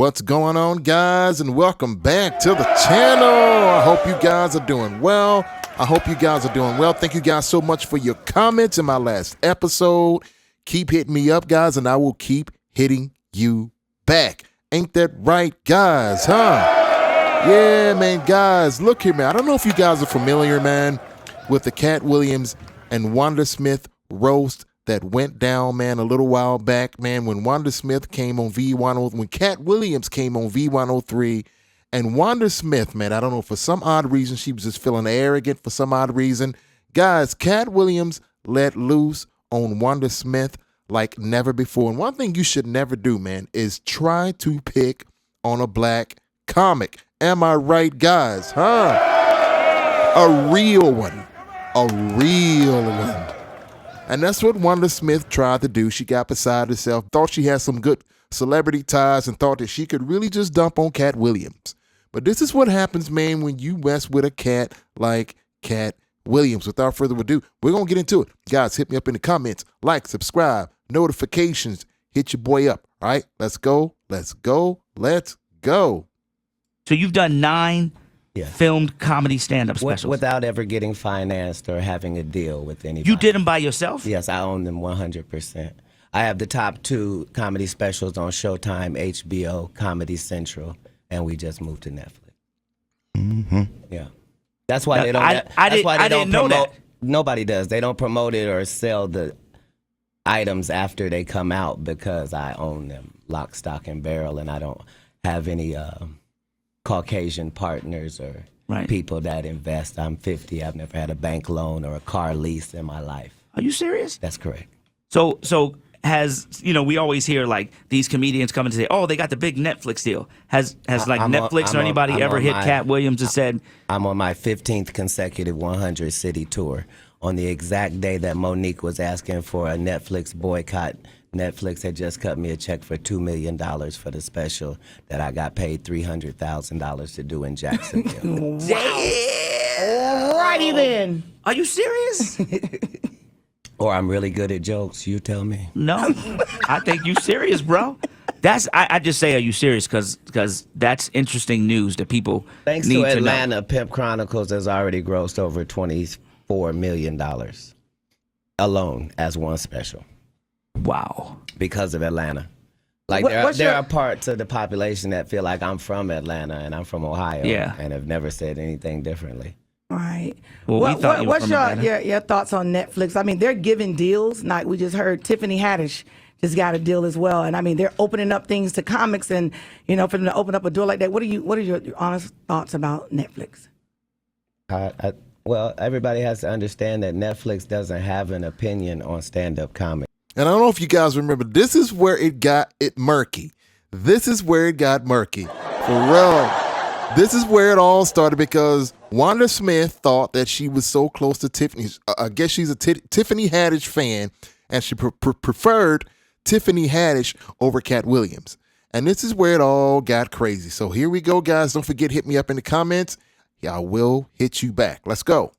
What's going on, guys, and welcome back to the channel. I hope you guys are doing well. Thank you guys so much for your comments in my last episode. Keep hitting me up, guys, and I will keep hitting you back. Ain't that right, guys, huh? Yeah, man, guys, look here, man. I don't know if you guys are familiar, man, with the Katt Williams and Wanda Smith roast that went down, man, a little while back, man, when Wanda Smith came on V103, when Katt Williams came on V103, and Wanda Smith, man, I don't know, for some odd reason, she was just feeling arrogant for some odd reason. Guys, Katt Williams let loose on Wanda Smith like never before. And one thing you should never do, man, is try to pick on a black comic. Am I right, guys, huh? A real one. And that's what Wanda Smith tried to do. She got beside herself, thought she had some good celebrity ties, and thought that she could really just dump on Katt Williams. But this is what happens, man, when you mess with a cat like Katt Williams. Without further ado, we're going to get into it. Guys, hit me up in the comments. Like, subscribe, notifications. Hit your boy up. All right, let's go. So you've done 9 filmed comedy stand-up specials. Without ever getting financed or having a deal with anybody. You did them by yourself? Yes, I own them 100%. I have the top 2 comedy specials on Showtime, HBO, Comedy Central, and we just moved to Netflix. Mm-hmm. Yeah. That's why they don't. I didn't know that. Nobody does. They don't promote it or sell the items after they come out because I own them lock, stock, and barrel, and I don't have any Caucasian partners or people that invest. I'm 50. I've never had a bank loan or a car lease in my life. Are you serious? That's correct. So has, we always hear like these comedians come and say, oh, they got the big Netflix deal. Has like Netflix or anybody ever hit Katt Williams and said? I'm on my 15th consecutive 100 city tour. On the exact day that Monique was asking for a Netflix boycott, Netflix had just cut me a check for $2 million for the special that I got paid $300,000 to do in Jacksonville. Alrighty then. Are you serious? Or I'm really good at jokes, you tell me. No, I think you serious, bro. I just say, are you serious? Because that's interesting news that people Thanks need to to know. Atlanta, Pimp Chronicles has already grossed over $24 million alone as one special. Wow. Because of Atlanta. Like there are parts of the population that feel like I'm from Atlanta and I'm from Ohio and have never said anything differently. Right. Well, what's your thoughts on Netflix? I mean, they're giving deals. Like we just heard, Tiffany Hadish just got a deal as well. And I mean, they're opening up things to comics, and for them to open up a door like that. What are your honest thoughts about Netflix? Well, everybody has to understand that Netflix doesn't have an opinion on stand-up comedy. And I don't know if you guys remember, this is where it got murky. For real. This is where it all started because Wanda Smith thought that she was so close to Tiffany. I guess she's a Tiffany Haddish fan, and she preferred Tiffany Haddish over Katt Williams. And this is where it all got crazy. So here we go, guys. Don't forget, hit me up in the comments. I will hit you back. Let's go.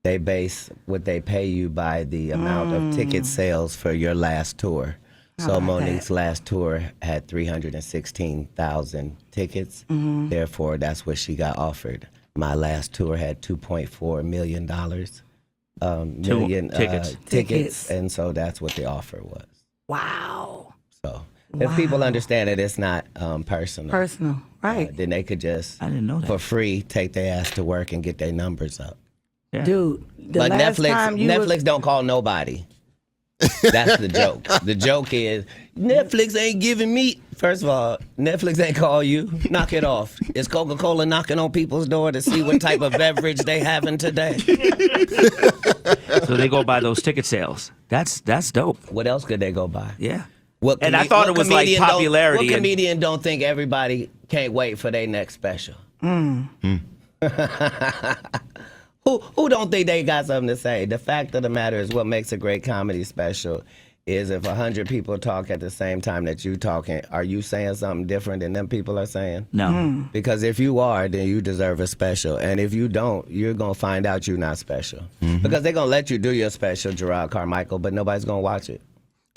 They base what they pay you by the amount of ticket sales for your last tour. So Monique's last tour had 316,000 tickets. Therefore, that's what she got offered. My last tour had $2.4 million tickets, and so that's what the offer was. Wow. So if people understand that it's not personal, right? Then they could just, I didn't know that, for free, take their ass to work and get their numbers up. Yeah. Dude, but Netflix don't call nobody. That's the joke. The joke is Netflix ain't giving me. First of all, Netflix ain't call you. Knock it off. Is Coca-Cola knocking on people's door to see what type of beverage they having today? So they go by those ticket sales. That's dope. What else could they go by? Yeah. I thought it was like popularity. What comedian don't think everybody can't wait for their next special? Who don't think they got something to say? The fact of the matter is, what makes a great comedy special is if 100 people talk at the same time that you talking, are you saying something different than them people are saying? No. Because if you are, then you deserve a special. And if you don't, you're going to find out you're not special. Because they're going to let you do your special, Gerard Carmichael, but nobody's going to watch it.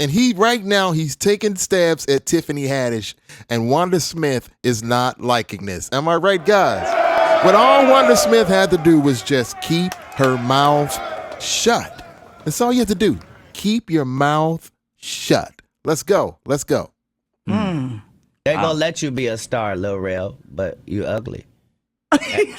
And right now, he's taking stabs at Tiffany Haddish, and Wanda Smith is not liking this. Am I right, guys? What all Wanda Smith had to do was just keep her mouth shut. That's all you have to do. Keep your mouth shut. Let's go. Let's go. They're going to let you be a star, Lil Rel, but you ugly.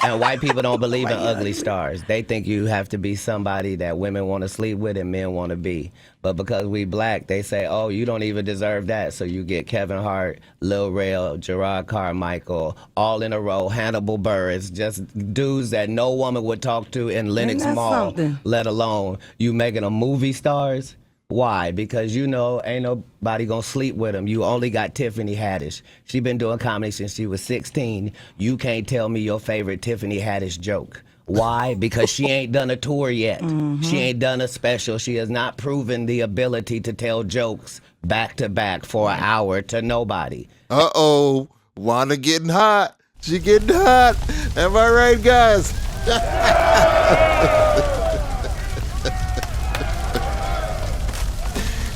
And white people don't believe in ugly stars. They think you have to be somebody that women want to sleep with and men want to be. But because we black, they say, oh, you don't even deserve that. So you get Kevin Hart, Lil Rel, Gerard Carmichael, all in a row, Hannibal Buress, just dudes that no woman would talk to in Lenox Mall, let alone you making them movie stars. Why? Because you know ain't nobody gonna sleep with him. You only got Tiffany Haddish. She been doing comedy since she was 16. You can't tell me your favorite Tiffany Haddish joke. Why? Because she ain't done a tour yet. She ain't done a special. She has not proven the ability to tell jokes back to back for an hour to nobody. Uh-oh. Wanda getting hot. She getting hot. Am I right, guys?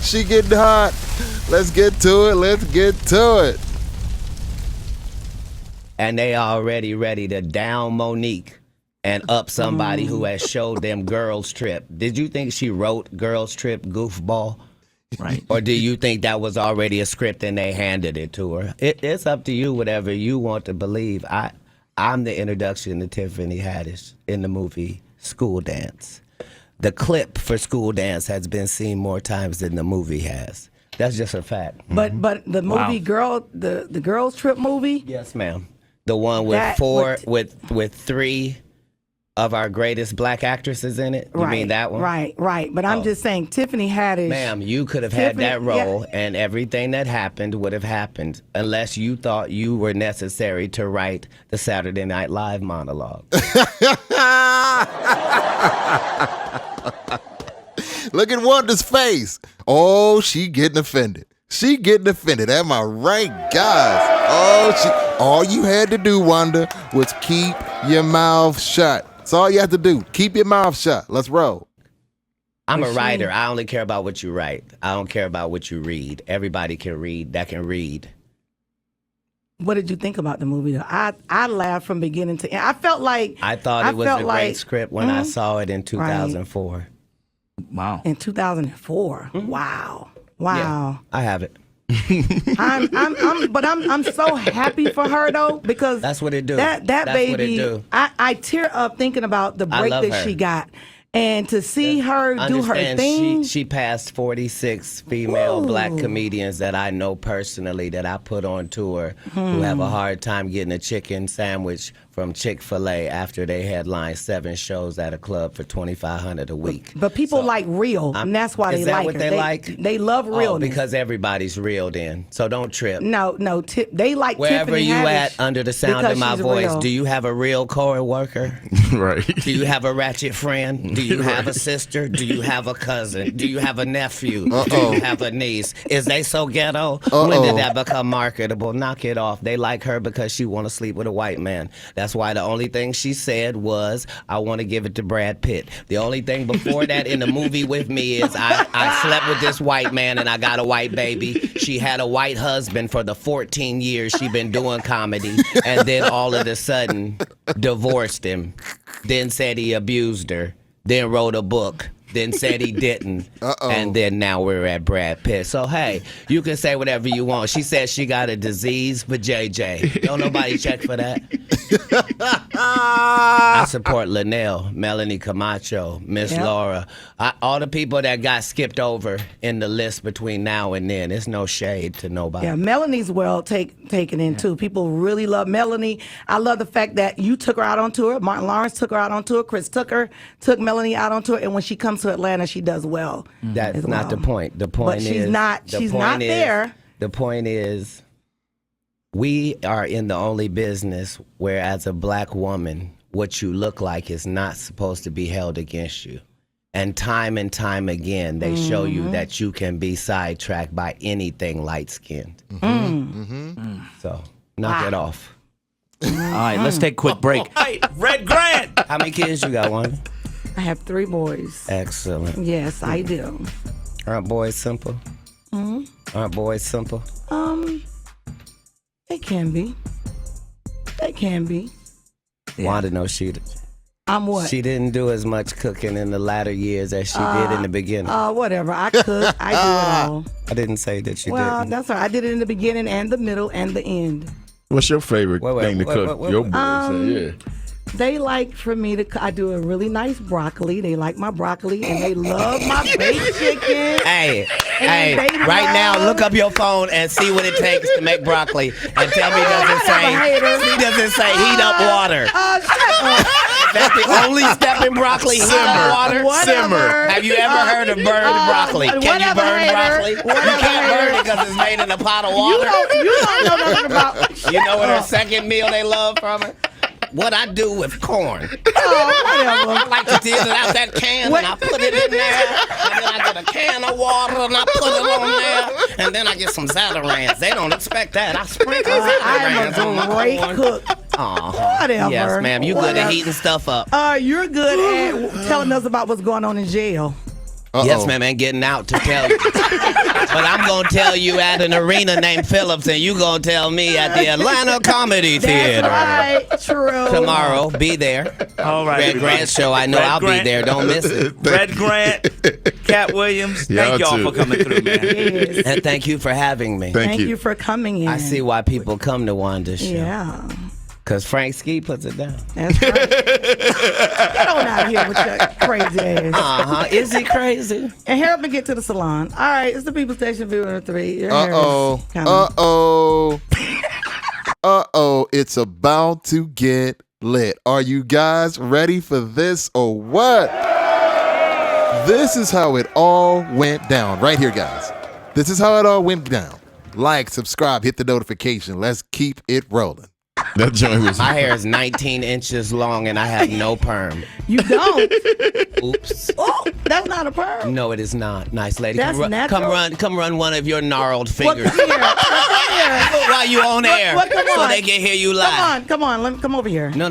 She getting hot. Let's get to it. Let's get to it. And they already ready to down Monique and up somebody who has showed them Girls Trip. Did you think she wrote Girls Trip, goofball? Right. Or do you think that was already a script and they handed it to her? It's up to you, whatever you want to believe. I'm the introduction to Tiffany Haddish in the movie School Dance. The clip for School Dance has been seen more times than the movie has. That's just a fact. But the movie the Girls Trip movie? Yes, ma'am. The one with with three of our greatest black actresses in it. You mean that one? Right. But I'm just saying, Tiffany Haddish. Ma'am, you could have had that role, and everything that happened would have happened unless you thought you were necessary to write the Saturday Night Live monologue. Look at Wanda's face. Oh, she getting offended. She getting offended. Am I right, guys? All you had to do, Wanda, was keep your mouth shut. That's all you have to do. Keep your mouth shut. Let's roll. I'm a writer. I only care about what you write. I don't care about what you read. Everybody can read that can read. What did you think about the movie? I laughed from beginning to end. I thought it was a great script when I saw it in 2004. Right. Wow. In 2004. Wow. Yeah, I have it. I'm so happy for her though, because that's what it do. That's baby, what it do. I tear up thinking about the break that she got. And to see her do her thing. She passed 46 female black comedians that I know personally that I put on tour who have a hard time getting a chicken sandwich from Chick-fil-A after they headline 7 shows at a club for $2,500 a week. But people like real, and that's why they like her. Is that what they like? They love realness. Oh, because everybody's real then. So don't trip. No, they like wherever Tiffany you Haddish at under the sound of my voice. Real. Do you have a real co-worker? Right. Do you have a ratchet friend? Do you have a sister? Do you have a cousin? Do you have a nephew? Do you have a niece? Is they so ghetto? When did that become marketable? Knock it off. They like her because she want to sleep with a white man. That's why the only thing she said was, I want to give it to Brad Pitt. The only thing before that in the movie with me is I slept with this white man and I got a white baby. She had a white husband for the 14 years she been doing comedy, and then all of a sudden divorced him, then said he abused her, then wrote a book, then said he didn't, and then now we're at Brad Pitt. So, hey, you can say whatever you want. She said she got a disease for JJ. Don't nobody check for that. I support Linnell, Melanie Camacho, Miss Laura, all the people that got skipped over in the list between now and then. There's no shade to nobody. Yeah, Melanie's well taken in too. People really love Melanie. I love the fact that you took her out on tour. Martin Lawrence took her out on tour. Chris Tucker took Melanie out on tour, and when she comes to Atlanta, she does well. That's not the point. The point is she's not there. The point is, we are in the only business where, as a black woman, what you look like is not supposed to be held against you. And time again, they show you that you can be sidetracked by anything light-skinned. So, knock it off. All right, let's take a quick break. Hey, Red Grant! How many kids you got, Wanda? I have 3 boys. Excellent. Yes, I do. Aren't boys simple? Aren't boys simple? They can be. They can be. Yeah. Wanda knows she What? She didn't do as much cooking in the latter years as she did in the beginning. Whatever. I cook. I do it all. I didn't say that you Well, didn't. that's all right. I did it in the beginning and the middle and the end. What's your favorite thing to cook? wait. Your boys, yeah. They like for me to. I do a really nice broccoli. They like my broccoli and they love my baked chicken. Hey, And they right now, love- look up your phone and see what it takes to make broccoli, and tell me does it say heat up water? Shut up. That's the only step in broccoli. Heat up water. Whatever. Have you ever heard of burned broccoli? Can you whatever, burn hater. broccoli? You Whatever, can't burn hater. it because it's made in a pot of You water. don't know nothing about. You know what her second meal they love from her? What I do with corn. Whatever. I like to deal it out that can and I put it in there. And then I get a can of water and I put it on there. And then I get some Zatarain's. They don't expect that. I sprinkle Zatarain's on I'm my a great corn. cook. Whatever. Yes, ma'am. You good at heating stuff up. You're good at telling us about what's going on in jail. Yes, ma'am, and getting out to tell you. But I'm going to tell you at an arena named Phillips, and you going to tell me at the Atlanta Comedy Theater. That's right. True. Tomorrow, be there. All right. Red Grant show. I know Red I'll Grant. be there. Don't miss it. Red Grant, Katt Williams, Y'all thank y'all too. for coming through, man. Yes. And thank you for having me. Thank you for coming in. I see why people come to Wanda's show. Yeah. Because Frank Ski puts it down. That's right. Get on out of here with your crazy ass. Is he crazy? And help me get to the salon. All right, it's the People Station Viewer 3. Your hair is coming. It's about to get lit. Are you guys ready for this or what? This is how it all went down. Right here, guys. This is how it all went down. Like, subscribe, hit the notification. Let's keep it rolling. That joint was. My hair is 19 inches long and I have no perm. You don't. Oops. Oh, that's not a perm. No, it is not. Nice lady. That's natural. Come run one of your gnarled Well, fingers. come here. While you on air, Well, come so on. they can hear you live. Come on. Let me come over here. No.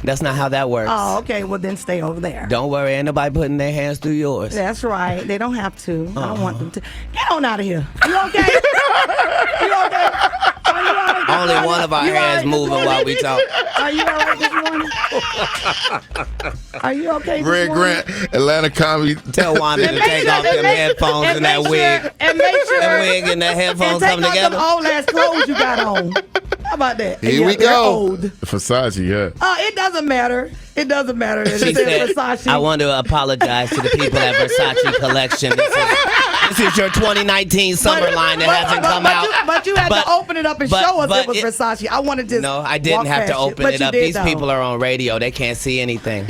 That's not how that works. Oh, okay. Well, then stay over there. Don't worry, ain't nobody putting their hands through yours. That's right. They don't have to. I don't want them to. Get on out of here. You okay? You okay? Are you all right this Only morning? one of our You all hands right this moving morning? while we talk. Are you all right this morning? Are you okay this Red morning? Grant, Atlanta Comedy. Tell Wanda to And make take sure- off them headphones and that make wig. sure- And make sure. That wig and that headphones and come take off together. them old ass clothes you got on. How about that? Here we they're go. Old. Versace, yeah. It doesn't matter. It doesn't matter. It She says said, Versace. I want to apologize to the people at Versace Collection. This is your 2019 summer line that hasn't come out. But you had to open it up and show us it was Versace. I wanted to. No, I didn't have to open it up. These people are. are on radio. They can't see anything.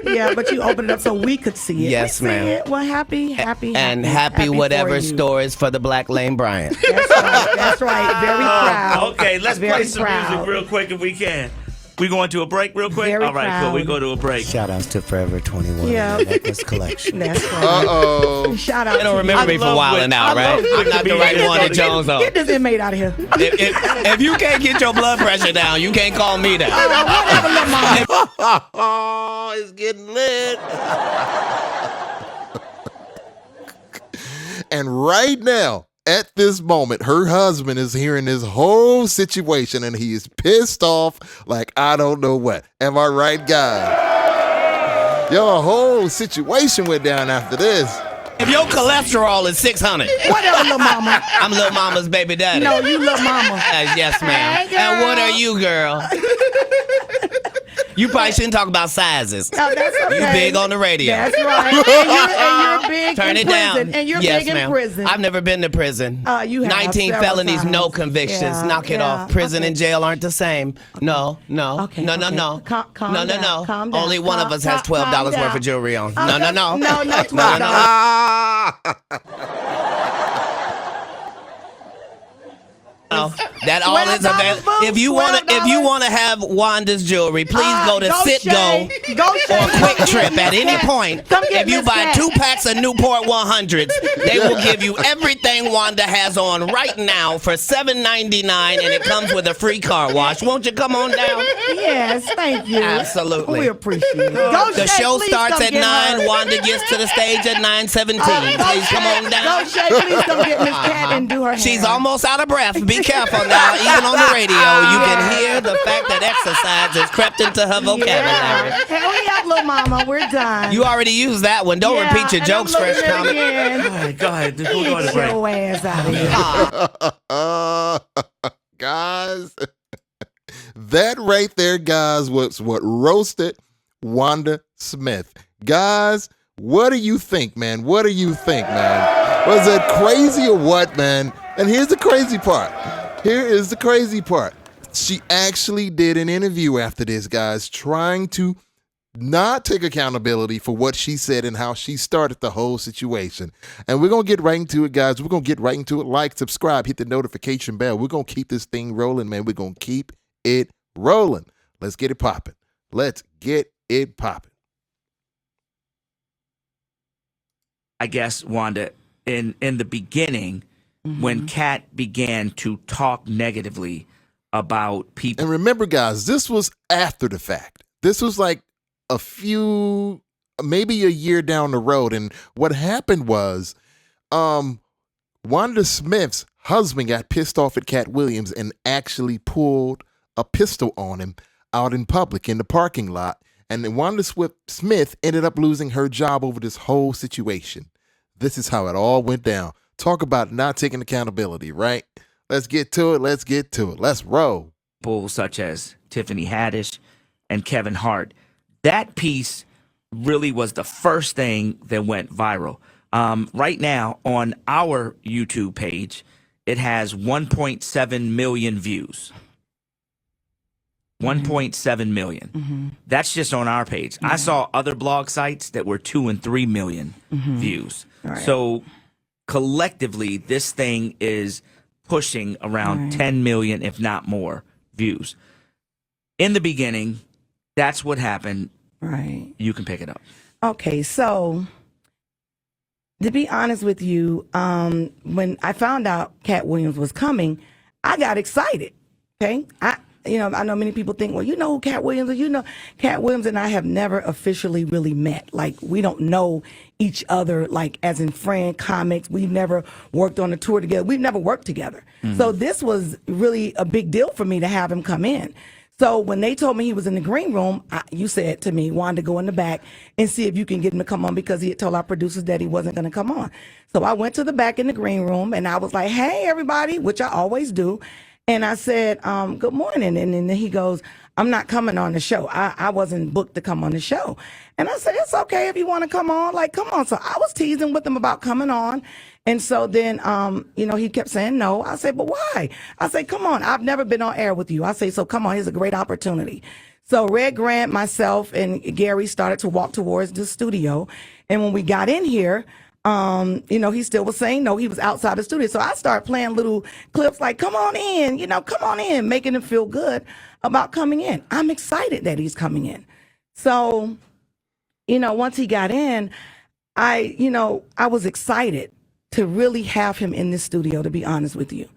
Yeah, but you opened it up so we could see it. Yes, We see ma'am. it. Well, happy Happy whatever for you. store is for the Black Lane Bryant. That's right. That's right. Very proud. Okay, let's Very play some proud. music real quick if we can. We going to a break real quick? Very All right, cool. proud. We go to a break. Shout outs to Forever 21 Yeah. Necklace Collection. That's right. Shout out. They don't to remember you. me for wilding out, right? I'm not the right one at Jones on. Get this inmate out of here. If you can't get your blood pressure down, you can't call me down. Whatever, little mama. Oh, it's getting lit. And right now, at this moment, her husband is hearing this whole situation and he is pissed off like I don't know what. Am I right, guys? Your whole situation went down after this. If your cholesterol is 600, Whatever, little mama. I'm Lil Mama's baby daddy. No, you little mama. Yes, ma'am. Hey, girl. And what are you, girl? You probably shouldn't talk about sizes. No, that's okay. You big on the radio. That's right. And you're big Turn in it prison. down. And you're yes, big ma'am. in prison. I've never been to prison. You have 19 several felonies, no times. convictions. Yeah, Knock it yeah. off. Prison Okay. and jail aren't the same. No. Okay, No. Calm No. down. Calm down. Only one of us has Calm $12 worth down. of jewelry on. No. No, not $12. That all is available. If you want to have Wanda's jewelry, please go to Citgo or Quick Trip at any point. If you buy 2 packs of Newport 100s, they will give you everything Wanda has on right now for $7.99, and it comes with a free car wash. Won't you come on down? Yes, thank you. Absolutely. We appreciate it. The show starts at 9. Wanda gets to the stage at 9:17. Please come on down. Go, Shay, please come get Miss Katt and do her hair. She's almost out of breath. Be careful now. Even on the radio, you can hear the fact that exercise has crept into her vocabulary. Hurry up, little mama. We're done. You already used that one. Don't repeat your jokes, Fresh Comic. Go ahead. We'll go to break. Your ass out of here. Guys, that right there, guys, was what roasted Wanda Smith. Guys, what do you think, man? What do you think, man? Was that crazy or what, man? And here's the crazy part. Here is the crazy part. She actually did an interview after this, guys, trying to not take accountability for what she said and how she started the whole situation. And we're going to get right into it, guys. We're going to get right into it. Like, subscribe, hit the notification bell. We're going to keep this thing rolling, man. We're going to keep it rolling. Let's get it popping. Let's get it popping. I guess, Wanda, in the beginning, when Katt began to talk negatively about people. And remember, guys, this was after the fact. This was like maybe a year down the road. And what happened was Wanda Smith's husband got pissed off at Katt Williams and actually pulled a pistol on him out in public in the parking lot. And then Wanda Smith ended up losing her job over this whole situation. This is how it all went down. Talk about not taking accountability, right? Let's get to it. Let's get to it. Let's roll. People such as Tiffany Hadish and Kevin Hart. That piece really was the first thing that went viral. Right now on our YouTube page, it has 1.7 million views. 1.7 million. That's just on our page. I saw other blog sites that were 2 and 3 million views. Right. So collectively, this thing is pushing around 10 million, if not more, views. In the beginning, that's what happened. Right. You can pick it up. Okay, so to be honest with you, when I found out Katt Williams was coming, I got excited. Okay, I know many people think, well, you know who Katt Williams is. You know, Katt Williams and I have never officially really met. Like, we don't know each other, like, as in friend, comics. We've never worked on a tour together. We've never worked together. So this was really a big deal for me to have him come in. So when they told me he was in the green room, you said to me, Wanda, go in the back and see if you can get him to come on, because he had told our producers that he wasn't going to come on. So I went to the back in the green room and I was like, hey, everybody, which I always do. And I said, good morning. And then he goes, I'm not coming on the show. I wasn't booked to come on the show. And I said, it's okay if you want to come on. Like, come on. So I was teasing with him about coming on. And so then, he kept saying no. I said, but why? I said, come on. I've never been on air with you. I say, so come on. Here's a great opportunity. So Red Grant, myself, and Gary started to walk towards the studio. And when we got in here, he still was saying no. He was outside the studio. So I started playing little clips like, come on in, come on in, making him feel good about coming in. I'm excited that he's coming in. So, once he got in, I was excited to really have him in this studio, to be honest with you.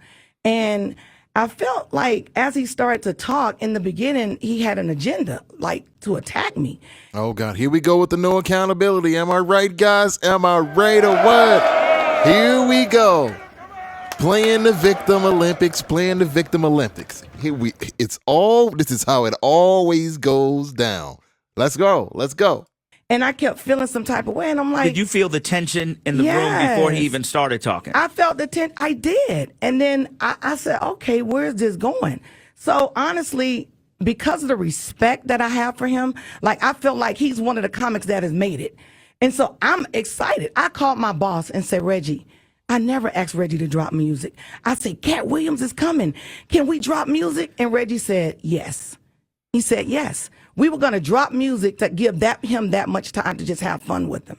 And I felt like as he started to talk in the beginning, he had an agenda, like to attack me. Oh, God. Here we go with the no accountability. Am I right, guys? Am I right or what? Here we go. Playing the victim Olympics, This is how it always goes down. Let's go. And I kept feeling some type of way. And I'm like, did you feel the tension in the room before he even started talking? I felt the tension. I did. And then I said, okay, where's this going? So honestly, because of the respect that I have for him, like, I felt like he's one of the comics that has made it. And so I'm excited. I called my boss and said, Reggie, I never asked Reggie to drop music. I said, Katt Williams is coming. Can we drop music? And Reggie said, yes. He said, yes. We were going to drop music to give him that much time to just have fun with him.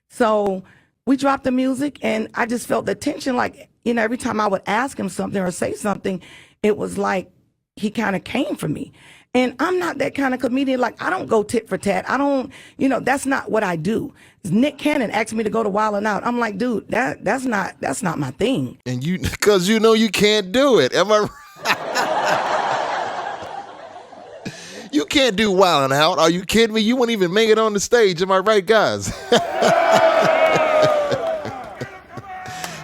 So we dropped the music, and I just felt the tension, like, every time I would ask him something or say something, it was like he kind of came for me. And I'm not that kind of comedian. Like, I don't go tit for tat. I don't, that's not what I do. Nick Cannon asked me to go to Wild 'N Out. I'm like, dude, that's not my thing. And because you can't do it. Am I right? You can't do Wild 'N Out. Are you kidding me? You wouldn't even make it on the stage. Am I right, guys?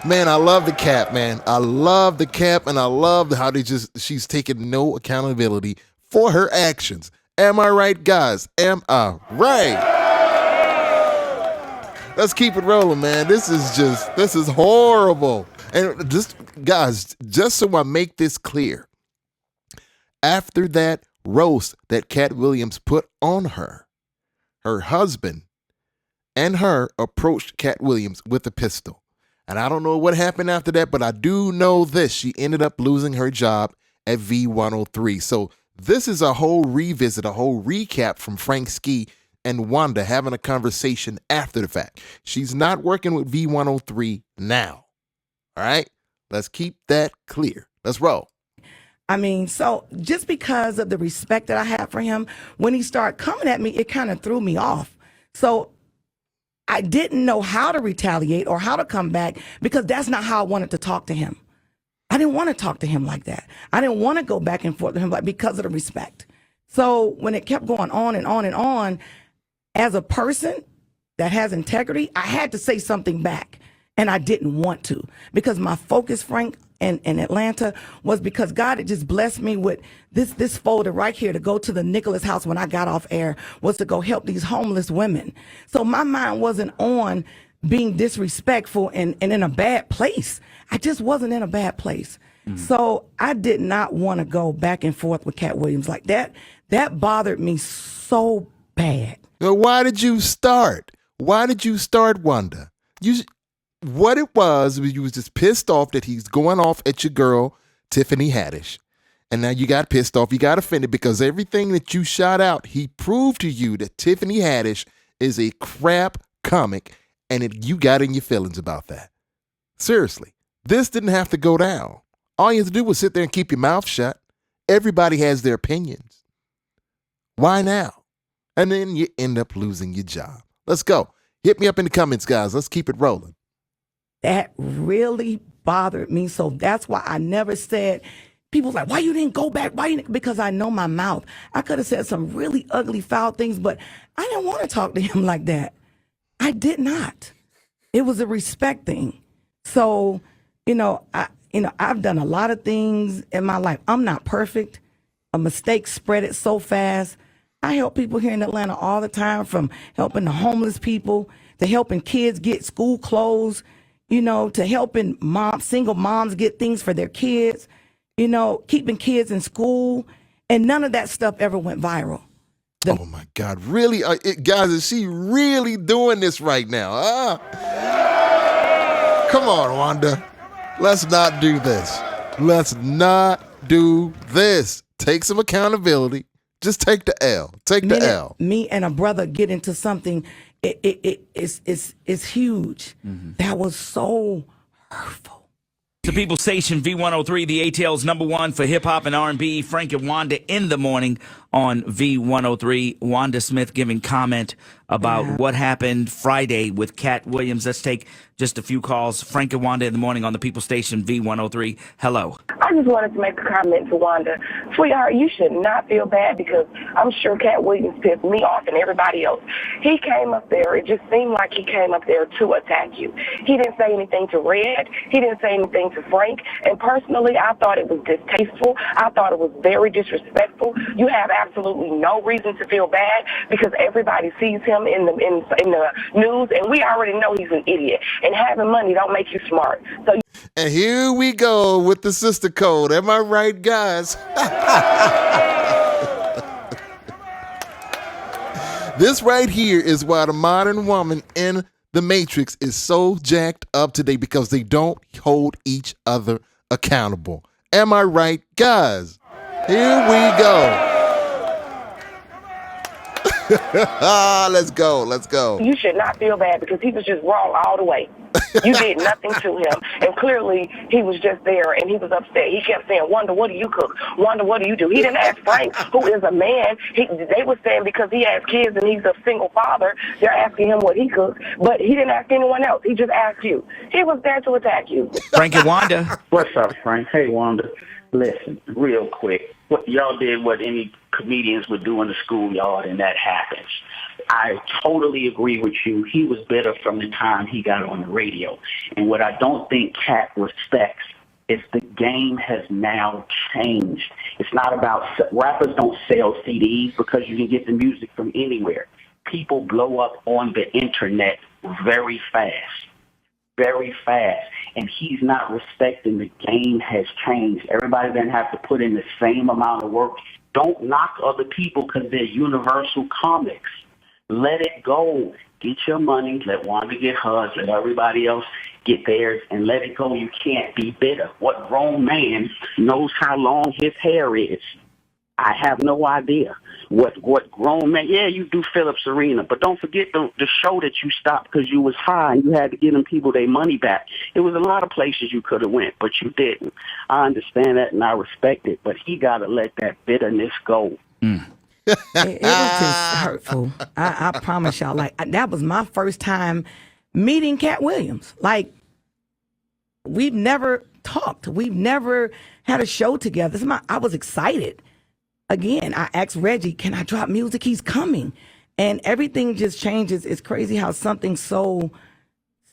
Man, I love the Katt, man. I love the Katt, and I love how she's taking no accountability for her actions. Am I right, guys? Am I right? Let's keep it rolling, man. This is horrible. And guys, just so I make this clear, after that roast that Katt Williams put on her husband and her approached Katt Williams with a pistol. And I don't know what happened after that, but I do know this. She ended up losing her job at V103. So this is a whole revisit, a whole recap from Frank Ski and Wanda having a conversation after the fact. She's not working with V103 now. All right? Let's keep that clear. Let's roll. I mean, so just because of the respect that I have for him, when he started coming at me, it kind of threw me off. So I didn't know how to retaliate or how to come back because that's not how I wanted to talk to him. I didn't want to talk to him like that. I didn't want to go back and forth with him because of the respect. So when it kept going on and on and on, as a person that has integrity, I had to say something back. And I didn't want to because my focus, Frank, in Atlanta was because God had just blessed me with this folder right here to go to the Nicholas house when I got off air was to go help these homeless women. So my mind wasn't on being disrespectful and in a bad place. I just wasn't in a bad place. So I did not want to go back and forth with Katt Williams like that. That bothered me so bad. Well, why did you start? Why did you start, Wanda? What it was you was just pissed off that he's going off at your girl, Tiffany Hadish. And now you got pissed off. You got offended because everything that you shot out, he proved to you that Tiffany Hadish is a crap comic and you got in your feelings about that. Seriously, this didn't have to go down. All you have to do was sit there and keep your mouth shut. Everybody has their opinions. Why now? And then you end up losing your job. Let's go. Hit me up in the comments, guys. Let's keep it rolling. That really bothered me. So that's why I never said, people's like, why you didn't go back? Because I know my mouth. I could have said some really ugly, foul things, but I didn't want to talk to him like that. I did not. It was a respect thing. So, I've done a lot of things in my life. I'm not perfect. A mistake spread it so fast. I help people here in Atlanta all the time, from helping the homeless people to helping kids get school clothes, to helping single moms get things for their kids, keeping kids in school. And none of that stuff ever went viral. Oh, my God. Really? Guys, is she really doing this right now? Come on, Wanda. Let's not do this. Let's not do this. Take some accountability. Just take the L. Take the L. Me and a brother get into something. It's huge. Mm-hmm. That was so hurtful. The People Station, V103, the ATL's #1 for hip hop and R&B. Frank and Wanda in the morning on V103. Wanda Smith giving comment about what happened Friday with Katt Williams. Let's take just a few calls. Frank and Wanda in the morning on the People Station, V103. Hello. I just wanted to make a comment to Wanda. Sweetheart, you should not feel bad because I'm sure Katt Williams pissed me off and everybody else. He came up there. It just seemed like he came up there to attack you. He didn't say anything to Red. He didn't say anything to Frank. And personally, I thought it was distasteful. I thought it was very disrespectful. You have absolutely no reason to feel bad because everybody sees him in the news, and we already know he's an idiot. And having money don't make you smart. So. And here we go with the sister code. Am I right, guys? This right here is why the modern woman in the Matrix is so jacked up today, because they don't hold each other accountable. Am I right, guys? Here we go. Let's go. You should not feel bad because he was just wrong all the way. You did nothing to him. And clearly, he was just there, and he was upset. He kept saying, Wanda, what do you cook? Wanda, what do you do? He didn't ask Frank, who is a man. They were saying because he has kids and he's a single father, they're asking him what he cooks. But he didn't ask anyone else. He just asked you. He was there to attack you. Frank and Wanda. What's up, Frank? Hey, Wanda. Listen, real quick. What y'all did what any comedians would do in the schoolyard, and that happens. I totally agree with you. He was bitter from the time he got on the radio. And what I don't think Katt respects is the game has now changed. It's not about rappers don't sell CDs because you can get the music from anywhere. People blow up on the internet very fast. Very fast. And he's not respecting the game has changed. Everybody doesn't have to put in the same amount of work. Don't knock other people because they're universal comics. Let it go. Get your money. Let Wanda get hers. Let everybody else get theirs and let it go. You can't be bitter. What grown man knows how long his hair is? I have no idea. What grown man, yeah, you do Phillips Arena, but don't forget the show that you stopped because you was high and you had to give them people their money back. It was a lot of places you could have went, but you didn't. I understand that and I respect it, but he got to let that bitterness go. It was just hurtful. I promise y'all. Like, that was my first time meeting Katt Williams. Like, we've never talked. We've never had a show together. I was excited. Again, I asked Reggie, can I drop music? He's coming. And everything just changes. It's crazy how something so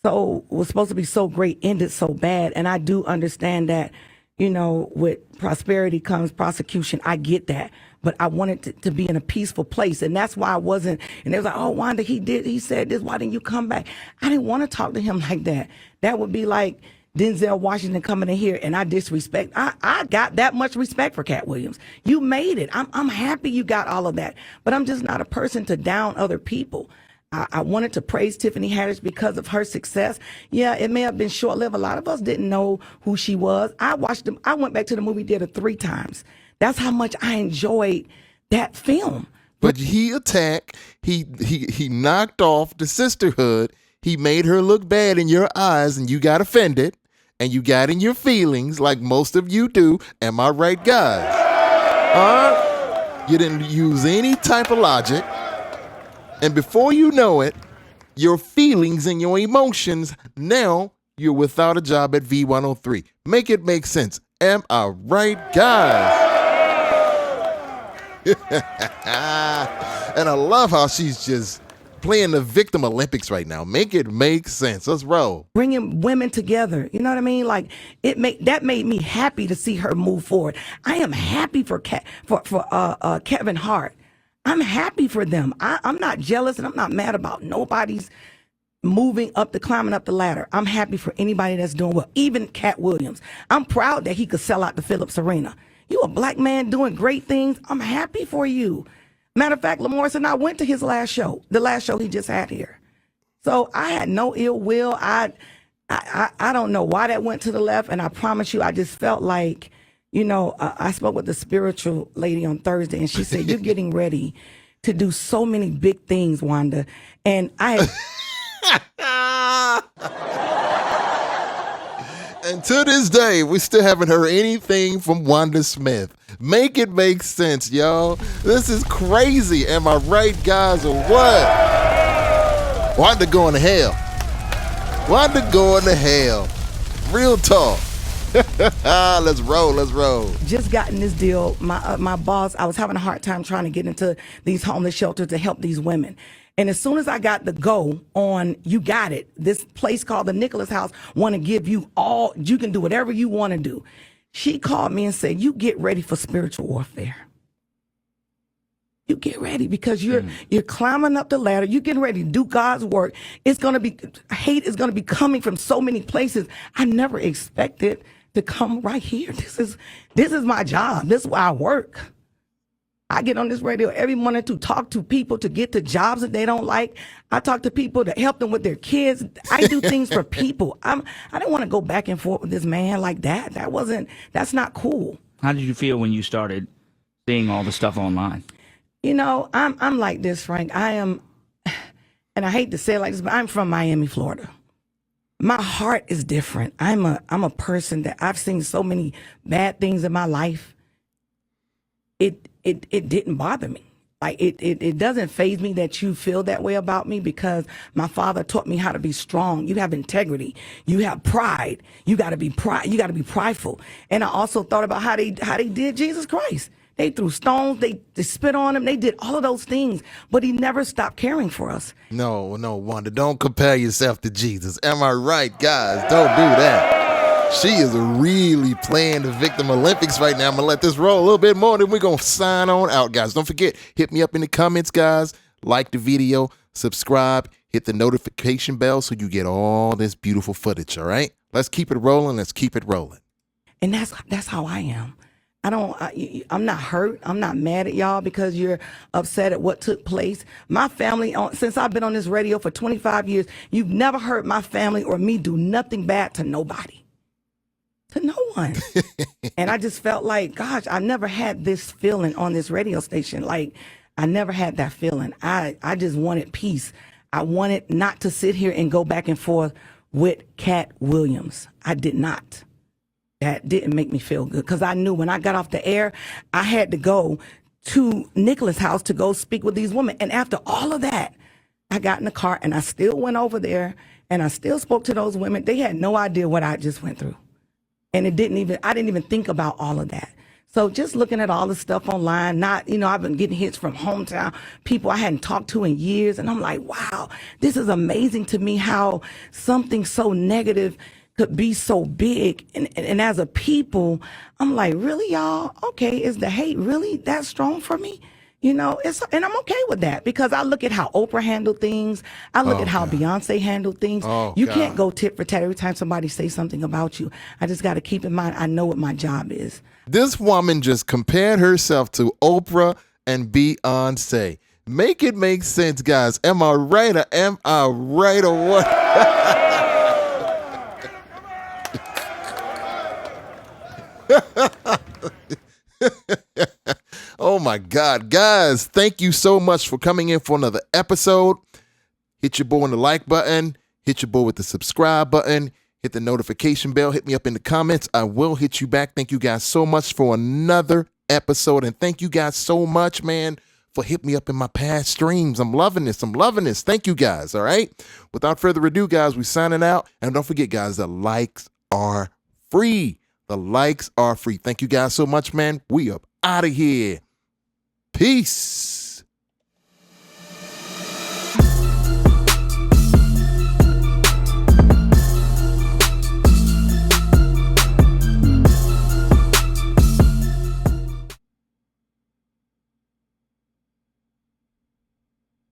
was supposed to be so great ended so bad. And I do understand that, with prosperity comes prosecution. I get that. But I wanted to be in a peaceful place. And that's why I wasn't. And they was like, oh, Wanda, he said this. Why didn't you come back? I didn't want to talk to him like that. That would be like Denzel Washington coming in here and I disrespect. I got that much respect for Katt Williams. You made it. I'm happy you got all of that. But I'm just not a person to down other people. I wanted to praise Tiffany Hadish because of her success. Yeah, it may have been short-lived. A lot of us didn't know who she was. I went back to the movie theater 3 times. That's how much I enjoyed that film. But he attacked, he knocked off the sisterhood. He made her look bad in your eyes and you got offended and you got in your feelings like most of you do. Am I right, guys? You didn't use any type of logic. And before you know it, your feelings and your emotions, now you're without a job at V103. Make it make sense. Am I right, guys? And I love how she's just playing the victim Olympics right now. Make it make sense. Let's roll. Bringing women together. You know what I mean? Like that made me happy to see her move forward. I am happy for Kevin Hart. I'm happy for them. I'm not jealous and I'm not mad about nobody's climbing up the ladder. I'm happy for anybody that's doing well. Even Katt Williams. I'm proud that he could sell out the Phillips Arena. You a black man doing great things. I'm happy for you. Matter of fact, Lamorris and I went to his last show, the last show he just had here. So I had no ill will. I don't know why that went to the left. And I promise you, I just felt like, I spoke with the spiritual lady on Thursday and she said, you're getting ready to do so many big things, Wanda. And And to this day, we still haven't heard anything from Wanda Smith. Make it make sense, y'all. This is crazy. Am I right, guys, or what? Wanda going to hell. Wanda going to hell. Real talk. Let's roll. Just gotten this deal. My boss, I was having a hard time trying to get into these homeless shelters to help these women. And as soon as I got the go on, you got it, this place called the Nicholas House want to give you all, you can do whatever you want to do. She called me and said, you get ready for spiritual warfare. You get ready because you're climbing up the ladder. You're getting ready to do God's work. Hate is going to be coming from so many places. I never expected to come right here. This is my job. This is where I work. I get on this radio every morning to talk to people, to get to jobs that they don't like. I talk to people to help them with their kids. I do things for people. I didn't want to go back and forth with this man like that. That's not cool. How did you feel when you started seeing all the stuff online? I'm like this, Frank. I am, and I hate to say it like this, but I'm from Miami, Florida. my heart is different. I'm a person that I've seen so many bad things in my life. It didn't bother me. Like it doesn't faze me that you feel that way about me, because my father taught me how to be strong. You have integrity. You have pride. You got to be prideful. And I also thought about how they did Jesus Christ. They threw stones. They spit on him. They did all of those things, but he never stopped caring for us. No, Wanda, don't compare yourself to Jesus. Am I right, guys? Don't do that. She is really playing the victim Olympics right now. I'm going to let this roll a little bit more, then we're going to sign on out, guys. Don't forget, hit me up in the comments, guys. Like the video, subscribe, hit the notification bell so you get all this beautiful footage, all right? Let's keep it rolling. Let's keep it rolling. And that's how I am. I'm not hurt. I'm not mad at y'all because you're upset at what took place. My family, since I've been on this radio for 25 years, you've never heard my family or me do nothing bad to nobody. To no one. And I just felt like, gosh, I never had this feeling on this radio station. Like, I never had that feeling. I just wanted peace. I wanted not to sit here and go back and forth with Katt Williams. I did not. That didn't make me feel good, because I knew when I got off the air, I had to go to Nicholas' house to go speak with these women. And after all of that, I got in the car and I still went over there and I still spoke to those women. They had no idea what I just went through. And I didn't even think about all of that. So just looking at all the stuff online, I've been getting hits from hometown people I hadn't talked to in years. And I'm like, wow, this is amazing to me how something so negative could be so big. And as a people, I'm like, really, y'all? Okay, is the hate really that strong for me? And I'm okay with that, because I look at how Oprah handled things. I look at how Beyonce handled things. You can't go tit for tat every time somebody says something about you. I just got to keep in mind, I know what my job is. This woman just compared herself to Oprah and Beyonce. Make it make sense, guys. Am I right or what? Oh my God, guys, thank you so much for coming in for another episode. Hit your boy on the like button, hit your boy with the subscribe button, hit the notification bell, hit me up in the comments. I will hit you back. Thank you guys so much for another episode, and thank you guys so much, man, for hitting me up in my past streams. I'm loving this. Thank you guys, all right? Without further ado, guys, we signing out, and don't forget, guys, the likes are free. The likes are free. Thank you guys so much, man. We up out of here. Peace.